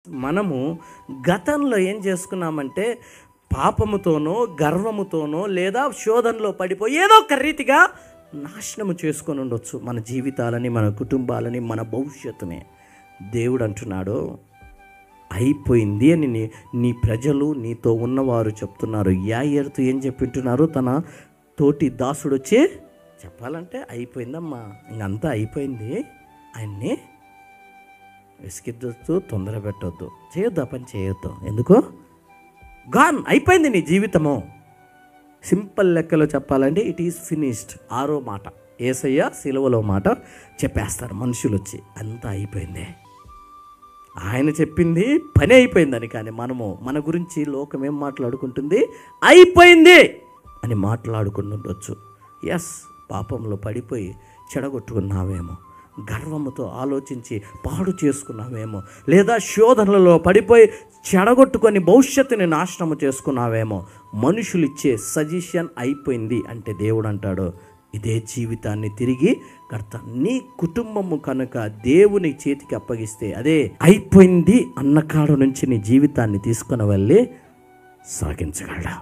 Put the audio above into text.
మనము గతంలో ఏం చేసుకున్నామంటే పాపముతోనో గర్వముతోనో లేదా శోధనలో పడిపోయి ఏదో ఒక రీతిగా నాశనము చేసుకొని ఉండొచ్చు మన జీవితాలని, మన కుటుంబాలని, మన భవిష్యత్తుని. దేవుడు అంటున్నాడు అయిపోయింది అని నీ ప్రజలు, నీతో ఉన్నవారు చెప్తున్నారు. యాయేరుతో ఏం చెప్పింటున్నారు? తన తోటి దాసుడు వచ్చి చెప్పాలంటే అయిపోయిందమ్మా, ఇంకంతా అయిపోయింది, ఆయన్ని విసిగిద్దొద్దు, తొందర పెట్టొద్దు, చేయొద్దు, ఆ పని చేయొద్దు. ఎందుకు? గాన్, అయిపోయింది నీ జీవితము. సింపుల్ లెక్కలో చెప్పాలంటే ఇట్ ఈజ్ ఫినిష్డ్. 6వ మాట యేసయ్య సిలువలో మాట చెప్పేస్తారు మనుషులు వచ్చి, అంతా అయిపోయింది. ఆయన చెప్పింది పని అయిపోయిందని. కానీ మనము మన గురించి లోకం ఏం మాట్లాడుకుంటుంది? అయిపోయింది అని మాట్లాడుకుంటుండొచ్చు. ఎస్, పాపంలో పడిపోయి చెడగొట్టుకున్నావేమో, గర్వముతో ఆలోచించి పాడు చేసుకున్నావేమో, లేదా శోధనలలో పడిపోయి చెడగొట్టుకొని భవిష్యత్తుని నాశనము చేసుకున్నావేమో. మనుషులు ఇచ్చే సజెషన్ అయిపోయింది అంటే దేవుడు అంటాడు ఇదే జీవితాన్ని తిరిగి కర్త. నీ కుటుంబము కనుక దేవుని చేతికి అప్పగిస్తే అదే అయిపోయింది అన్న కాడ నుంచి నీ జీవితాన్ని తీసుకుని వెళ్ళి సాగించగలడా.